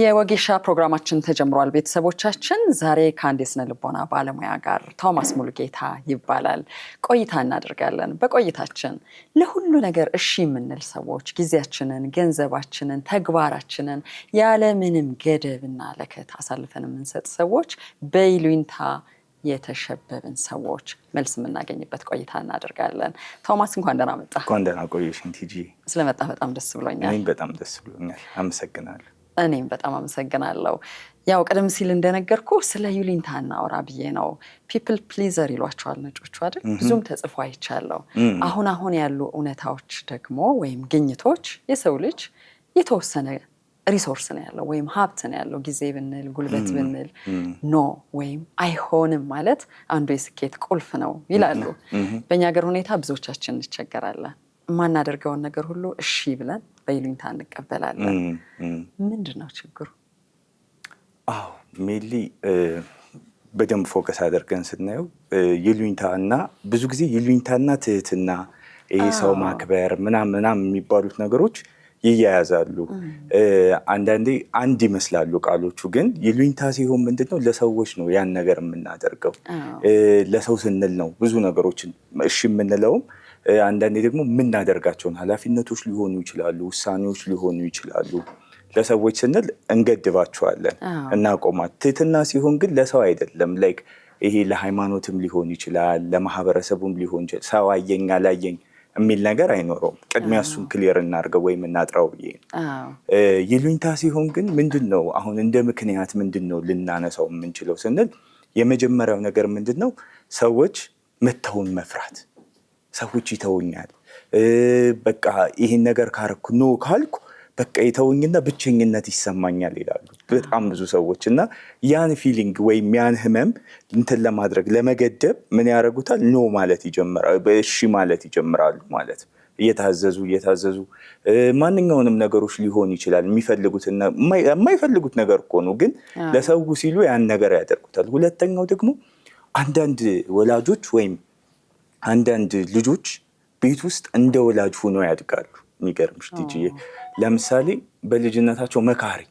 የወጌሻ ፕሮግራማችን ተጀምሯል። ቤተሰቦቻችን ዛሬ ከአንድ የስነ ልቦና ባለሙያ ጋር ቶማስ ሙሉጌታ ይባላል ቆይታ እናደርጋለን። በቆይታችን ለሁሉ ነገር እሺ የምንል ሰዎች ጊዜያችንን፣ ገንዘባችንን፣ ተግባራችንን ያለምንም ገደብና ለከት አሳልፈን የምንሰጥ ሰዎች በይሉኝታ የተሸበብን ሰዎች መልስ የምናገኝበት ቆይታ እናደርጋለን። ቶማስ እንኳን ደህና መጣ። እንኳን ደህና ቆየሽኝ ቲጂ። ስለመጣ በጣም ደስ ብሎኛል። እኔም በጣም ደስ ብሎኛል። አመሰግናለሁ። እኔም በጣም አመሰግናለሁ። ያው ቀደም ሲል እንደነገርኩ ስለ ይሉኝታ እናውራ ብዬ ነው። ፒፕል ፕሊዘር ይሏቸዋል ነጮቹ አይደል? ብዙም ተጽፎ አይቻለሁ። አሁን ያሉ እውነታዎች ደግሞ ወይም ግኝቶች የሰው ልጅ የተወሰነ ሪሶርስ ነው ያለው ወይም ሀብት ነው ያለው። ጊዜ ብንል ጉልበት ብንል ኖ ወይም አይሆንም ማለት አንዱ የስኬት ቁልፍ ነው ይላሉ። በእኛ ሀገር ሁኔታ ብዙዎቻችን እንቸገራለን። የማናደርገውን ነገር ሁሉ እሺ ብለን በይሉኝታ እንቀበላለን። ምንድን ነው ችግሩ? አዎ ሜሊ በደንብ ፎከስ አድርገን ስናየው ይሉኝታ እና ብዙ ጊዜ ይሉኝታና ትህትና ይሄ ሰው ማክበር ምናምን የሚባሉት ነገሮች ይያያዛሉ። አንዳንዴ አንድ ይመስላሉ ቃሎቹ፣ ግን ይሉኝታ ሲሆን ምንድነው ለሰዎች ነው ያን ነገር የምናደርገው። ለሰው ስንል ነው ብዙ ነገሮችን እሺ የምንለውም። አንዳንዴ ደግሞ የምናደርጋቸውን ኃላፊነቶች ሊሆኑ ይችላሉ፣ ውሳኔዎች ሊሆኑ ይችላሉ። ለሰዎች ስንል እንገድባቸዋለን፣ እናቆማት። ትህትና ሲሆን ግን ለሰው አይደለም። ላይክ ይሄ ለሃይማኖትም ሊሆን ይችላል፣ ለማህበረሰቡም ሊሆን ይችላል። ሰው አየኝ አላየኝ የሚል ነገር አይኖረውም። ቅድሚያ እሱን ክሊር እናድርገው ወይም እናጥራው ብዬ ነው። ይሉኝታ ሲሆን ግን ምንድን ነው አሁን እንደ ምክንያት ምንድን ነው ልናነሳው የምንችለው ስንል የመጀመሪያው ነገር ምንድን ነው? ሰዎች መተውን መፍራት። ሰዎች ይተውኛል፣ በቃ ይህን ነገር ካረኩ ኖ ካልኩ በቃ ይተውኝና ብቸኝነት ይሰማኛል ይላሉ በጣም ብዙ ሰዎች። እና ያን ፊሊንግ ወይም ያን ህመም እንትን ለማድረግ ለመገደብ ምን ያደርጉታል? ኖ ማለት ይጀምራሉ፣ እሺ ማለት ይጀምራሉ ማለት እየታዘዙ ማንኛውንም ነገሮች ሊሆን ይችላል። የሚፈልጉትና የማይፈልጉት ነገር እኮ ነው፣ ግን ለሰው ሲሉ ያን ነገር ያደርጉታል። ሁለተኛው ደግሞ አንዳንድ ወላጆች ወይም አንዳንድ ልጆች ቤት ውስጥ እንደ ወላጅ ሆኖ ያድጋሉ። የሚገርምሽ ቲጂዬ፣ ለምሳሌ በልጅነታቸው መካሪ፣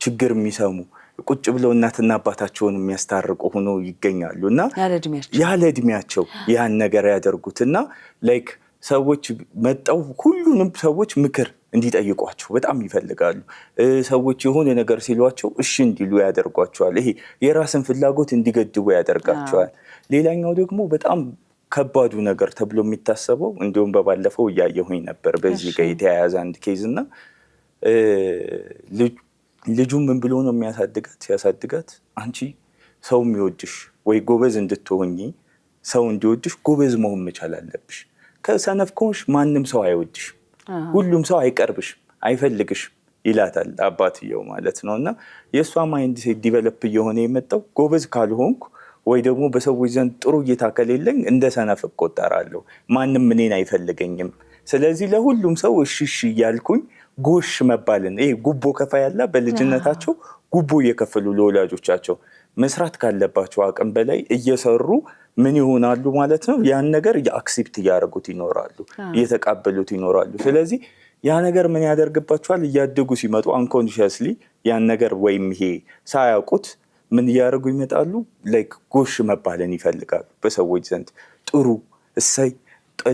ችግር የሚሰሙ ቁጭ ብለው እናትና አባታቸውን የሚያስታርቁ ሆኖ ይገኛሉ እና ያለ እድሜያቸው ያን ነገር ያደርጉትና ላይክ ሰዎች መጣው ሁሉንም ሰዎች ምክር እንዲጠይቋቸው በጣም ይፈልጋሉ። ሰዎች የሆነ ነገር ሲሏቸው እሺ እንዲሉ ያደርጓቸዋል። ይሄ የራስን ፍላጎት እንዲገድቡ ያደርጋቸዋል። ሌላኛው ደግሞ በጣም ከባዱ ነገር ተብሎ የሚታሰበው እንዲሁም በባለፈው እያየሁኝ ነበር በዚህ ጋር የተያያዘ አንድ ኬዝ እና ልጁ ምን ብሎ ነው ሲያሳድጋት አንቺ ሰው የሚወድሽ ወይ ጎበዝ እንድትሆኚ ሰው እንዲወድሽ ጎበዝ መሆን መቻል አለብሽ። ከሰነፍ ከሆንሽ ማንም ሰው አይወድሽም፣ ሁሉም ሰው አይቀርብሽም፣ አይፈልግሽም ይላታል አባትየው ማለት ነው። እና የእሷ ማይንድ ሴት ዲቨሎፕ እየሆነ የመጣው ጎበዝ ካልሆንኩ ወይ ደግሞ በሰዎች ዘንድ ጥሩ እይታ ከሌለኝ እንደ ሰነፍ እቆጠራለሁ፣ ማንም እኔን አይፈልገኝም። ስለዚህ ለሁሉም ሰው እሺ እያልኩኝ ጎሽ መባልን፣ ይሄ ጉቦ ከፋይ ያለ በልጅነታቸው ጉቦ እየከፈሉ ለወላጆቻቸው መስራት ካለባቸው አቅም በላይ እየሰሩ ምን ይሆናሉ ማለት ነው? ያን ነገር አክሴፕት እያደረጉት ይኖራሉ፣ እየተቀበሉት ይኖራሉ። ስለዚህ ያ ነገር ምን ያደርግባቸዋል? እያደጉ ሲመጡ አንኮንሺየስሊ ያን ነገር ወይም ይሄ ሳያውቁት ምን እያደረጉ ይመጣሉ? ላይክ ጎሽ መባልን ይፈልጋሉ በሰዎች ዘንድ። ጥሩ፣ እሰይ፣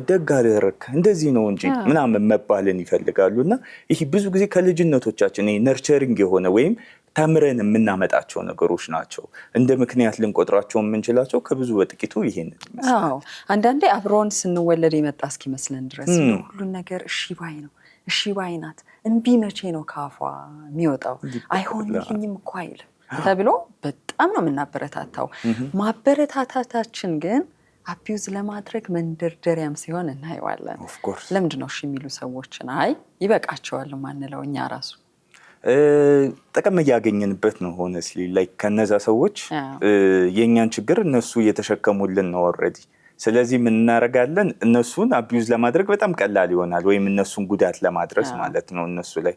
ደግ አደረክ፣ እንደዚህ ነው እንጂ ምናምን መባልን ይፈልጋሉ። እና ይህ ብዙ ጊዜ ከልጅነቶቻችን ነርቸሪንግ የሆነ ወይም ተምረን የምናመጣቸው ነገሮች ናቸው። እንደ ምክንያት ልንቆጥራቸው የምንችላቸው ከብዙ በጥቂቱ ይሄን ይመስላል። አንዳንዴ አብሮን ስንወለድ የመጣ እስኪመስለን ድረስ ሁሉን ነገር እሺ ባይ ነው፣ እሺ ባይ ናት፣ እምቢ መቼ ነው ካፏ የሚወጣው? አይሆንልኝም እኮ አይልም ተብሎ በጣም ነው የምናበረታታው። ማበረታታታችን ግን አቢዩዝ ለማድረግ መንደርደሪያም ሲሆን እናየዋለን። ለምንድን ነው እሺ የሚሉ ሰዎችን አይ ይበቃቸዋል ማንለው? እኛ ራሱ ጥቅም እያገኘንበት ነው። ሆነስሊ ላይክ ከነዛ ሰዎች የእኛን ችግር እነሱ እየተሸከሙልን ነው ኦልሬዲ። ስለዚህ ምን እናደርጋለን? እነሱን አቢዩዝ ለማድረግ በጣም ቀላል ይሆናል፣ ወይም እነሱን ጉዳት ለማድረስ ማለት ነው እነሱ ላይ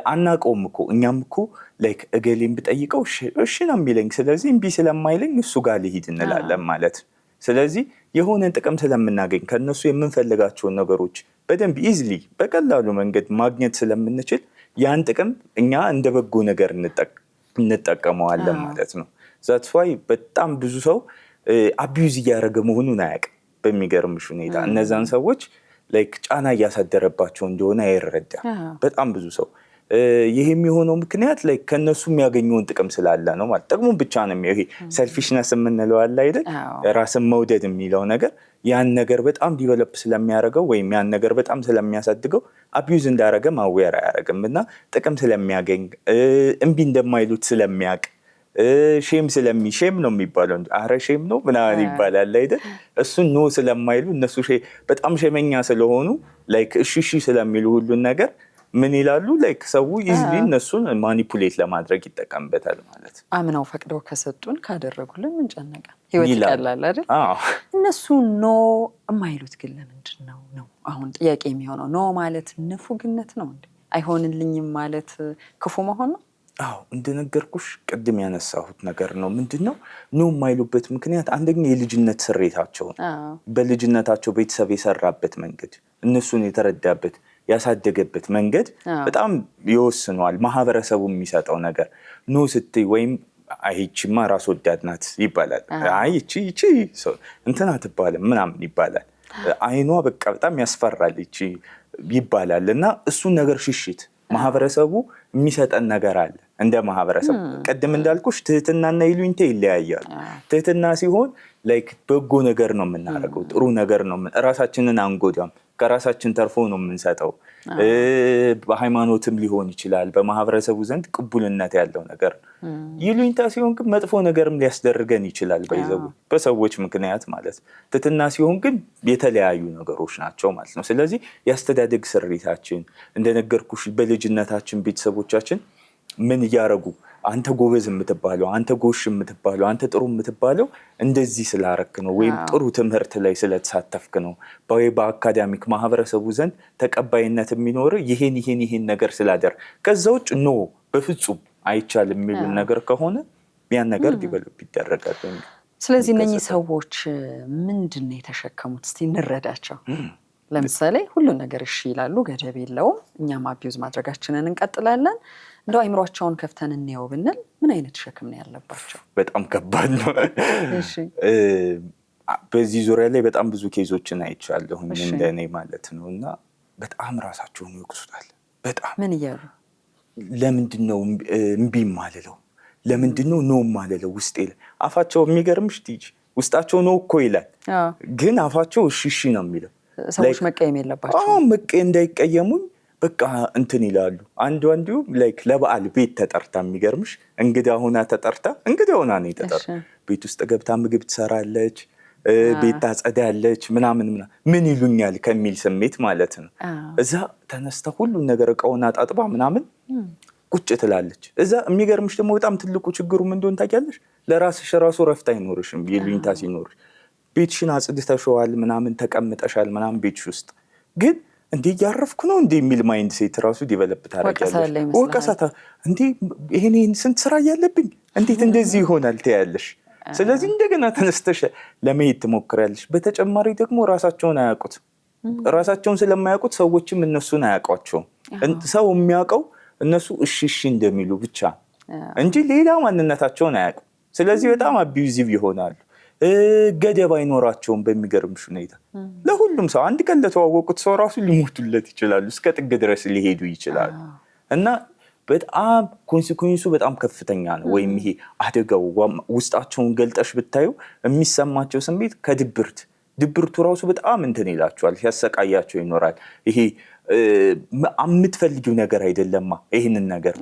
አናውቀውም እኮ እኛም እኮ ላይክ እገሌን ብጠይቀው እሺ ነው የሚለኝ፣ ስለዚህ እምቢ ስለማይለኝ እሱ ጋር ልሂድ እንላለን ማለት። ስለዚህ የሆነን ጥቅም ስለምናገኝ ከነሱ የምንፈልጋቸውን ነገሮች በደንብ ኢዝሊ በቀላሉ መንገድ ማግኘት ስለምንችል ያን ጥቅም እኛ እንደ በጎ ነገር እንጠቀመዋለን ማለት ነው። ዛትስ ዋይ በጣም ብዙ ሰው አቢዩዝ እያደረገ መሆኑን አያውቅም። በሚገርምሽ ሁኔታ እነዛን ሰዎች ላይክ ጫና እያሳደረባቸው እንደሆነ አይረዳም በጣም ብዙ ሰው። ይሄ የሚሆነው ምክንያት ላይ ከነሱ የሚያገኘውን ጥቅም ስላለ ነው ማለት ጥቅሙን ብቻ ነው የሚያው። ይሄ ሰልፊሽነስ የምንለው አለ አይደል? ራስን መውደድ የሚለው ነገር ያን ነገር በጣም ዲቨሎፕ ስለሚያደርገው ወይም ያን ነገር በጣም ስለሚያሳድገው አቢዩዝ እንዳደረገ ማዌር አያደርግም እና ጥቅም ስለሚያገኝ እምቢ እንደማይሉት ስለሚያውቅ ሼም ሼም ነው የሚባለው አረ ሼም ነው ምናምን ይባላል አይደል? እሱን ኖ ስለማይሉ እነሱ በጣም ሼመኛ ስለሆኑ ላይክ እሺ ስለሚሉ ሁሉን ነገር ምን ይላሉ ላይክ ሰው ኢዝሊ እነሱን ማኒፑሌት ለማድረግ ይጠቀምበታል ማለት ነው። አምናው ፈቅደው ከሰጡን ካደረጉልን ምን ጨነቀ? ህይወት ይቀላል አይደል? እነሱ ኖ የማይሉት ግን ለምንድን ነው አሁን ጥያቄ የሚሆነው። ኖ ማለት ንፉግነት ነው እንዴ? አይሆንልኝም ማለት ክፉ መሆን ነው? አዎ እንደነገርኩሽ ቅድም ያነሳሁት ነገር ነው። ምንድነው ኖ የማይሉበት ምክንያት አንደኛ የልጅነት ስሬታቸው ነው። በልጅነታቸው ቤተሰብ የሰራበት መንገድ እነሱን የተረዳበት ያሳደገበት መንገድ በጣም ይወስነዋል። ማህበረሰቡ የሚሰጠው ነገር ኖ ስትይ ወይም አይቺማ ራስ ወዳድ ናት ይባላል። አይቺ እንትና አትባልም ምናምን ይባላል። አይኗ በቃ በጣም ያስፈራል ይቺ ይባላል እና እሱን ነገር ሽሽት ማህበረሰቡ የሚሰጠን ነገር አለ። እንደ ማህበረሰብ ቀደም እንዳልኩሽ ትህትናና ይሉኝታ ይለያያሉ። ትህትና ሲሆን ላይክ በጎ ነገር ነው የምናደርገው፣ ጥሩ ነገር ነው፣ ራሳችንን አንጎዳም፣ ከራሳችን ተርፎ ነው የምንሰጠው። በሃይማኖትም ሊሆን ይችላል፣ በማህበረሰቡ ዘንድ ቅቡልነት ያለው ነገር። ይሉኝታ ሲሆን ግን መጥፎ ነገርም ሊያስደርገን ይችላል በሰዎች ምክንያት ማለት። ትህትና ሲሆን ግን የተለያዩ ነገሮች ናቸው ማለት ነው። ስለዚህ የአስተዳደግ ስሪታችን እንደነገርኩሽ በልጅነታችን ቤተሰቦቻችን ምን እያረጉ አንተ ጎበዝ የምትባለው፣ አንተ ጎሽ የምትባለው፣ አንተ ጥሩ የምትባለው እንደዚህ ስላረክ ነው ወይም ጥሩ ትምህርት ላይ ስለተሳተፍክ ነው፣ በአካዳሚክ ማህበረሰቡ ዘንድ ተቀባይነት የሚኖር ይሄን ነገር ስላደር። ከዛ ውጭ ኖ በፍጹም አይቻልም የሚሉን ነገር ከሆነ ያን ነገር ዲቨሎፕ ይደረጋል። ስለዚህ እነኚህ ሰዎች ምንድን ነው የተሸከሙት? እስቲ እንረዳቸው። ለምሳሌ ሁሉን ነገር እሺ ይላሉ፣ ገደብ የለውም፣ እኛም አቢዩዝ ማድረጋችንን እንቀጥላለን። እንደው አይምሯቸውን ከፍተን እንየው ብንል ምን አይነት ሸክም ነው ያለባቸው? በጣም ከባድ ነው። በዚህ ዙሪያ ላይ በጣም ብዙ ኬዞችን አይቻለሁ እንደኔ ማለት ነው። እና በጣም ራሳቸውን ይወቅሱታል። በጣም ምን እያሉ ለምንድን ነው እምቢ ማልለው? ለምንድን ነው ኖ ማልለው? ውስጤ አፋቸው የሚገርምሽ ትይጂ ውስጣቸው ነው እኮ ይላል፣ ግን አፋቸው እሺ ነው የሚለው። ሰዎች መቀየም የለባቸው። እንዳይቀየሙኝ በቃ እንትን ይላሉ። አንዱ ላይክ ለበዓል ቤት ተጠርታ የሚገርምሽ እንግዳ ሆና ተጠርታ እንግዳ ሆና ነው የተጠርታ። ቤት ውስጥ ገብታ ምግብ ትሰራለች፣ ቤት ታጸዳለች ምናምን ምን ይሉኛል ከሚል ስሜት ማለት ነው። እዛ ተነስታ ሁሉን ነገር እቃውን አጣጥባ ምናምን ቁጭ ትላለች። እዛ የሚገርምሽ ደግሞ በጣም ትልቁ ችግሩ ምን እንደሆነ ታውቂያለሽ? ለራስሽ ራሱ ረፍት አይኖርሽም። ይሉኝታ ሲኖርሽ ቤትሽን አጽድተሽዋል ምናምን ተቀምጠሻል ምናምን ቤትሽ ውስጥ ግን እንዴ እያረፍኩ ነው እንዴ የሚል ማይንድ ሴት ራሱ ዲቨሎፕ ታደርጊያለሽ። ወቀሳታ እንዴ ይሄን ስንት ስራ እያለብኝ እንዴት እንደዚህ ይሆናል ትያለሽ። ስለዚህ እንደገና ተነስተሽ ለመሄድ ትሞክሪያለሽ። በተጨማሪ ደግሞ ራሳቸውን አያውቁት። ራሳቸውን ስለማያውቁት ሰዎችም እነሱን አያውቋቸውም። ሰው የሚያውቀው እነሱ እሺ እንደሚሉ ብቻ እንጂ ሌላ ማንነታቸውን አያውቁም። ስለዚህ በጣም አቢዩዚቭ ይሆናሉ። ገደብ አይኖራቸውም። በሚገርምሽ ሁኔታ ለሁሉም ሰው አንድ ቀን ለተዋወቁት ሰው ራሱ ሊሞቱለት ይችላሉ፣ እስከ ጥግ ድረስ ሊሄዱ ይችላሉ። እና በጣም ኮንሲኩዌንሱ በጣም ከፍተኛ ነው። ወይም ይሄ አደጋው ውስጣቸውን ገልጠሽ ብታዩ የሚሰማቸው ስሜት ድብርቱ ራሱ በጣም እንትን ይላቸዋል፣ ሲያሰቃያቸው ይኖራል። ይሄ የምትፈልጊው ነገር አይደለማ። ይህንን ነገር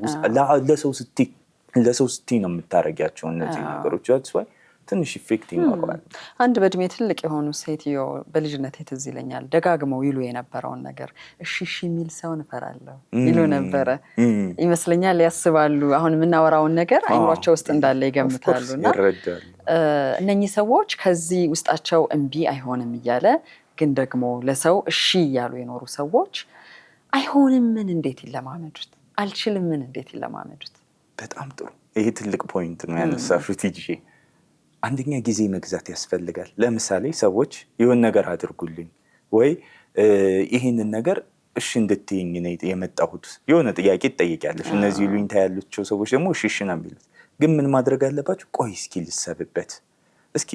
ለሰው ስቲ ነው የምታረጊያቸው እነዚህ ነገሮች ያስዋይ ትንሽ ኢፌክት ይኖረዋል። አንድ በእድሜ ትልቅ የሆኑ ሴትዮ በልጅነት ትዝ ይለኛል ደጋግመው ይሉ የነበረውን ነገር እሺ የሚል ሰው እንፈራለሁ ይሉ ነበረ ይመስለኛል። ያስባሉ አሁን የምናወራውን ነገር አይምሯቸው ውስጥ እንዳለ ይገምታሉና እነኚህ ሰዎች ከዚህ ውስጣቸው እምቢ አይሆንም እያለ ግን ደግሞ ለሰው እሺ እያሉ የኖሩ ሰዎች አይሆንም ምን እንዴት ይለማመዱት? አልችልም ምን እንዴት ይለማመዱት? በጣም ጥሩ። ይሄ ትልቅ ፖይንት ነው ያነሳሽው ቲጂ። አንደኛ ጊዜ መግዛት ያስፈልጋል። ለምሳሌ ሰዎች ይሁን ነገር አድርጉልኝ ወይ ይህንን ነገር እሺ እንድትይኝ ነው የመጣሁት። የሆነ ጥያቄ ትጠይቂያለሽ። እነዚህ ይሉኝታ ያላቸው ሰዎች ደግሞ እሺ ነው የሚሉት። ግን ምን ማድረግ አለባቸው? ቆይ እስኪ ልሰብበት፣ እስኪ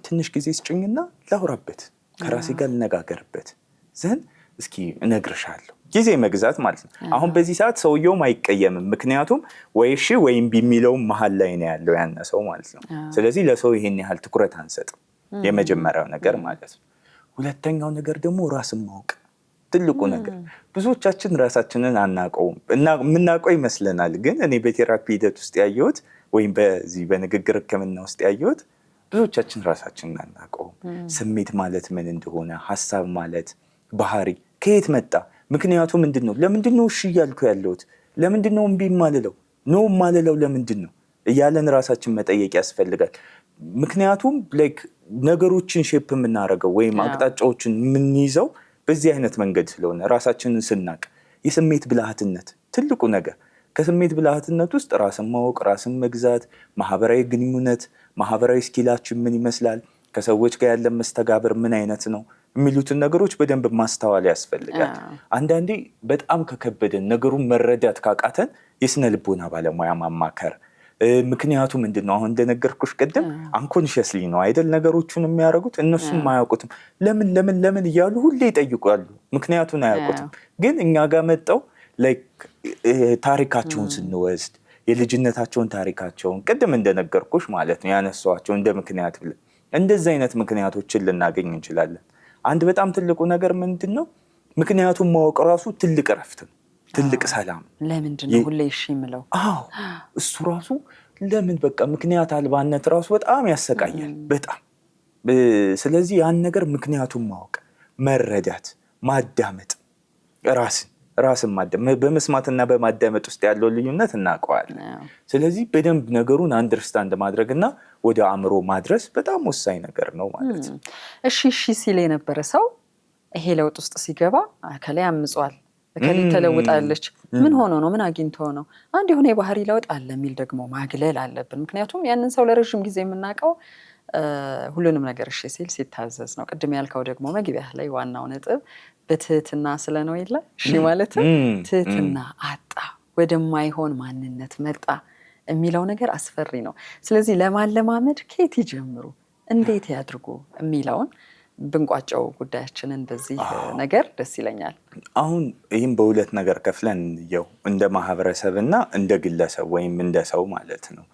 ትንሽ ጊዜ ስጭኝና ላውራበት፣ ከራሴ ጋር ልነጋገርበት፣ ዘን እስኪ እነግርሻለሁ። ጊዜ መግዛት ማለት ነው። አሁን በዚህ ሰዓት ሰውየውም አይቀየምም፣ ምክንያቱም ወይ እሺ ወይም ቢሚለው መሀል ላይ ነው ያለው ያን ሰው ማለት ነው። ስለዚህ ለሰው ይሄን ያህል ትኩረት አንሰጥም። የመጀመሪያው ነገር ማለት ነው። ሁለተኛው ነገር ደግሞ ራስን ማወቅ ትልቁ ነገር። ብዙዎቻችን ራሳችንን አናውቀውም እና የምናውቀው ይመስለናል። ግን እኔ በቴራፒ ሂደት ውስጥ ያየሁት ወይም በዚህ በንግግር ሕክምና ውስጥ ያየሁት ብዙዎቻችን ራሳችንን አናውቀውም። ስሜት ማለት ምን እንደሆነ፣ ሀሳብ ማለት ባህሪ ከየት መጣ፣ ምክንያቱ ምንድን ነው፣ ለምንድን ነው እሺ እያልኩ ያለሁት፣ ለምንድን ነው እምቢ ማልለው፣ ኖ ማልለው ለምንድን ነው እያለን ራሳችን መጠየቅ ያስፈልጋል። ምክንያቱም ላይክ ነገሮችን ሼፕ የምናደርገው ወይም አቅጣጫዎችን የምንይዘው በዚህ አይነት መንገድ ስለሆነ ራሳችንን ስናቅ የስሜት ብልሃትነት ትልቁ ነገር። ከስሜት ብልሃትነት ውስጥ ራስን ማወቅ፣ ራስን መግዛት፣ ማህበራዊ ግንኙነት፣ ማህበራዊ ስኪላችን ምን ይመስላል፣ ከሰዎች ጋር ያለን መስተጋብር ምን አይነት ነው የሚሉትን ነገሮች በደንብ ማስተዋል ያስፈልጋል። አንዳንዴ በጣም ከከበደን ነገሩን መረዳት ካቃተን የስነ ልቦና ባለሙያ ማማከር። ምክንያቱ ምንድን ነው? አሁን እንደነገርኩሽ ቅድም አንኮንሽስሊ ነው አይደል ነገሮቹን የሚያደርጉት። እነሱም አያውቁትም። ለምን ለምን ለምን እያሉ ሁሌ ይጠይቃሉ። ምክንያቱን አያውቁትም። ግን እኛ ጋር መጣው ላይክ ታሪካቸውን ስንወስድ የልጅነታቸውን ታሪካቸውን ቅድም እንደነገርኩሽ ማለት ነው ያነሷቸው እንደ ምክንያት ብለን እንደዚህ አይነት ምክንያቶችን ልናገኝ እንችላለን። አንድ በጣም ትልቁ ነገር ምንድን ነው? ምክንያቱን ማወቅ ራሱ ትልቅ እረፍት ነው፣ ትልቅ ሰላም። ለምንድን ነው ሁሌ እሺ የምለው? አዎ እሱ ራሱ ለምን በቃ ምክንያት አልባነት ራሱ በጣም ያሰቃያል፣ በጣም። ስለዚህ ያን ነገር ምክንያቱን ማወቅ፣ መረዳት፣ ማዳመጥ፣ ራስን ማዳመጥ። በመስማትና በማዳመጥ ውስጥ ያለው ልዩነት እናውቀዋለን። ስለዚህ በደንብ ነገሩን አንደርስታንድ ማድረግና ወደ አእምሮ ማድረስ በጣም ወሳኝ ነገር ነው ማለት ነው። እሺ ሲል የነበረ ሰው ይሄ ለውጥ ውስጥ ሲገባ ከላይ አምጿል፣ ከላይ ተለውጣለች፣ ምን ሆኖ ነው፣ ምን አግኝቶ ነው፣ አንድ የሆነ የባህሪ ለውጥ አለ የሚል ደግሞ ማግለል አለብን። ምክንያቱም ያንን ሰው ለረዥም ጊዜ የምናውቀው ሁሉንም ነገር እሺ ሲል ሲታዘዝ ነው። ቅድም ያልከው ደግሞ መግቢያ ላይ ዋናው ነጥብ በትህትና ስለ ነው የለ እሺ ማለት ትህትና አጣ፣ ወደማይሆን ማንነት መጣ የሚለው ነገር አስፈሪ ነው። ስለዚህ ለማለማመድ ከየት ይጀምሩ፣ እንዴት ያድርጉ የሚለውን ብንቋጨው ጉዳያችንን በዚህ ነገር ደስ ይለኛል። አሁን ይህም በሁለት ነገር ከፍለን እንየው፣ እንደ ማህበረሰብና እንደ ግለሰብ ወይም እንደ ሰው ማለት ነው።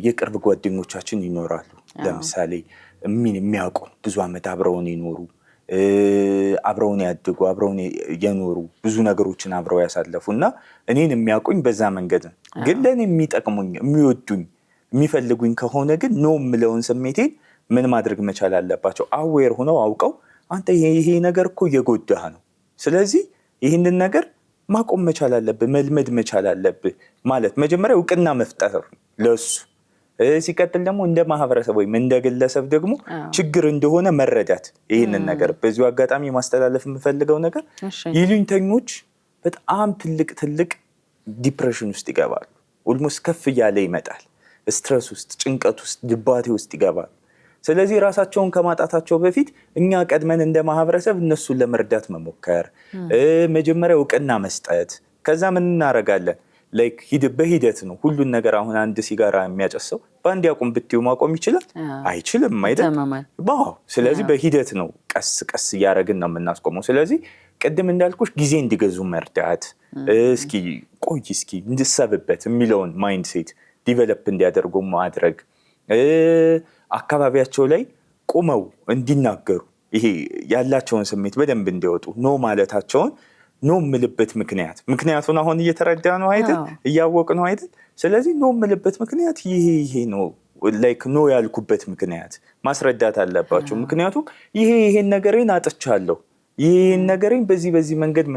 የቅርብ ጓደኞቻችን ይኖራሉ። ለምሳሌ የሚያውቁ ብዙ ዓመት አብረውን ይኖሩ፣ አብረውን ያድጉ፣ አብረውን የኖሩ፣ ብዙ ነገሮችን አብረው ያሳለፉ እና እኔን የሚያውቁኝ በዛ መንገድ ነው። ግን ለእኔ የሚጠቅሙኝ፣ የሚወዱኝ፣ የሚፈልጉኝ ከሆነ ግን ኖ የምለውን ስሜቴን ምን ማድረግ መቻል አለባቸው? አዌር ሆነው አውቀው አንተ ይሄ ነገር እኮ እየጎዳህ ነው፣ ስለዚህ ይህንን ነገር ማቆም መቻል አለብህ፣ መልመድ መቻል አለብህ ማለት መጀመሪያ እውቅና መፍጠር ለሱ። ሲቀጥል ደግሞ እንደ ማህበረሰብ ወይም እንደ ግለሰብ ደግሞ ችግር እንደሆነ መረዳት። ይህንን ነገር በዚሁ አጋጣሚ ማስተላለፍ የምፈልገው ነገር ይሉኝተኞች በጣም ትልቅ ዲፕሬሽን ውስጥ ይገባሉ። ኦልሞስት ከፍ እያለ ይመጣል። ስትረስ ውስጥ፣ ጭንቀት ውስጥ፣ ድባቴ ውስጥ ይገባሉ። ስለዚህ ራሳቸውን ከማጣታቸው በፊት እኛ ቀድመን እንደ ማህበረሰብ እነሱን ለመርዳት መሞከር፣ መጀመሪያ እውቅና መስጠት። ከዛ ምን እናደርጋለን? ላይክ በሂደት ነው ሁሉን ነገር። አሁን አንድ ሲጋራ የሚያጨሰው በአንድ ያቁም ብትዩ ማቆም ይችላል? አይችልም አይደል? ስለዚህ በሂደት ነው፣ ቀስ ቀስ እያደረግን ነው የምናስቆመው። ስለዚህ ቅድም እንዳልኩሽ ጊዜ እንዲገዙ መርዳት፣ እስኪ ቆይ እስኪ እንድሰብበት የሚለውን ማይንድሴት ዲቨሎፕ እንዲያደርጉ ማድረግ፣ አካባቢያቸው ላይ ቆመው እንዲናገሩ፣ ይሄ ያላቸውን ስሜት በደንብ እንዲወጡ፣ ኖ ማለታቸውን ኖ የምልበት ምክንያቱን አሁን እየተረዳ ነው አይደል? እያወቅ ነው አይደል? ስለዚህ ኖ የምልበት ምክንያት ይሄ ነው። ላይክ ኖ ያልኩበት ምክንያት ማስረዳት አለባቸው። ምክንያቱም ይሄን ነገሬን አጥቻለሁ፣ ይሄን ነገሬን በዚህ መንገድ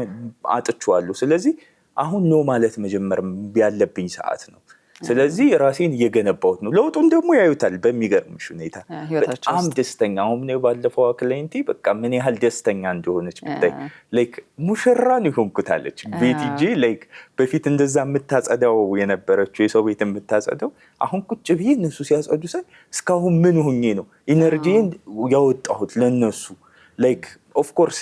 አጥቻለሁ። ስለዚህ አሁን ኖ ማለት መጀመር ያለብኝ ሰዓት ነው። ስለዚህ ራሴን እየገነባሁት ነው። ለውጡን ደግሞ ያዩታል በሚገርምሽ ሁኔታ። በጣም ደስተኛ አሁን ባለፈው ክላይንቴ በቃ ምን ያህል ደስተኛ እንደሆነች ብታይ። ላይክ ሙሽራን ይሆንኩታለች ቤት ሂጄ ላይክ በፊት እንደዛ የምታጸዳው የነበረችው የሰው ቤት የምታጸዳው አሁን ቁጭ ብዬ እነሱ ሲያጸዱ ሳይ እስካሁን ምን ሆኜ ነው ኢነርጂን ያወጣሁት ለነሱ። ላይክ ኦፍ ኮርስ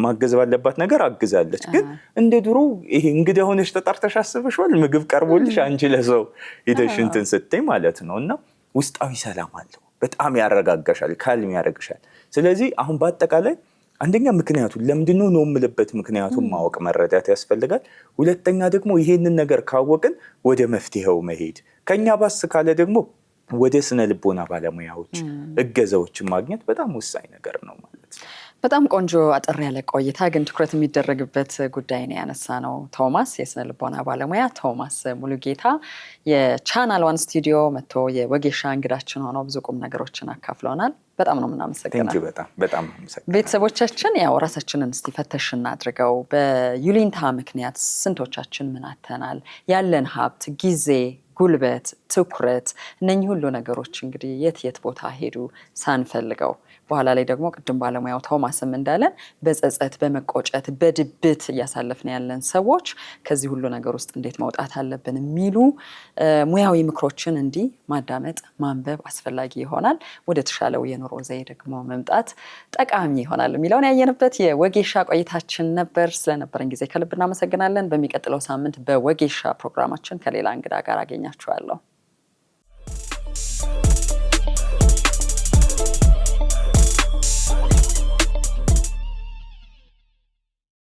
ማገዝ ባለባት ነገር አግዛለች። ግን እንደ ድሮ ይሄ እንግዲህ ሆነሽ ተጣርተሽ አስበሽዋል ምግብ ቀርቦልሽ አንቺ ለሰው ሄደሽ እንትን ስትይ ማለት ነው። እና ውስጣዊ ሰላም አለው፣ በጣም ያረጋጋሻል፣ ካልም ያደርግሻል። ስለዚህ አሁን በአጠቃላይ አንደኛ ምክንያቱን ለምንድነው ነው የምልበት ምክንያቱን ማወቅ መረዳት ያስፈልጋል። ሁለተኛ ደግሞ ይሄንን ነገር ካወቅን ወደ መፍትሄው መሄድ፣ ከኛ ባስ ካለ ደግሞ ወደ ስነ ልቦና ባለሙያዎች እገዛዎችን ማግኘት በጣም ወሳኝ ነገር ነው ማለት ነው። በጣም ቆንጆ አጠር ያለ ቆይታ ግን ትኩረት የሚደረግበት ጉዳይ ነው ያነሳ ነው። ቶማስ የስነ ልቦና ባለሙያ ቶማስ ሙሉጌታ የቻናል ዋን ስቱዲዮ መጥቶ የወጌሻ እንግዳችን ሆኖ ብዙ ቁም ነገሮችን አካፍለውናል። በጣም ነው የምናመሰግነው። በጣም ቤተሰቦቻችን ያው ራሳችንን እስቲ ፈተሽ እናድርገው። በዩሊንታ ምክንያት ስንቶቻችን ምን አተናል? ያለን ሀብት፣ ጊዜ፣ ጉልበት፣ ትኩረት እነኚህ ሁሉ ነገሮች እንግዲህ የት ቦታ ሄዱ ሳንፈልገው። በኋላ ላይ ደግሞ ቅድም ባለሙያው ቶማስም እንዳለን በጸጸት፣ በመቆጨት፣ በድብት እያሳለፍን ያለን ሰዎች ከዚህ ሁሉ ነገር ውስጥ እንዴት መውጣት አለብን የሚሉ ሙያዊ ምክሮችን እንዲህ ማዳመጥ ማንበብ አስፈላጊ ይሆናል። ወደ ተሻለው የኑሮ ዘዬ ደግሞ መምጣት ጠቃሚ ይሆናል የሚለውን ያየንበት የወጌሻ ቆይታችን ነበር። ስለነበረን ጊዜ ከልብ እናመሰግናለን። በሚቀጥለው ሳምንት በወጌሻ ፕሮግራማችን ከሌላ እንግዳ ጋር አገኛችኋለሁ።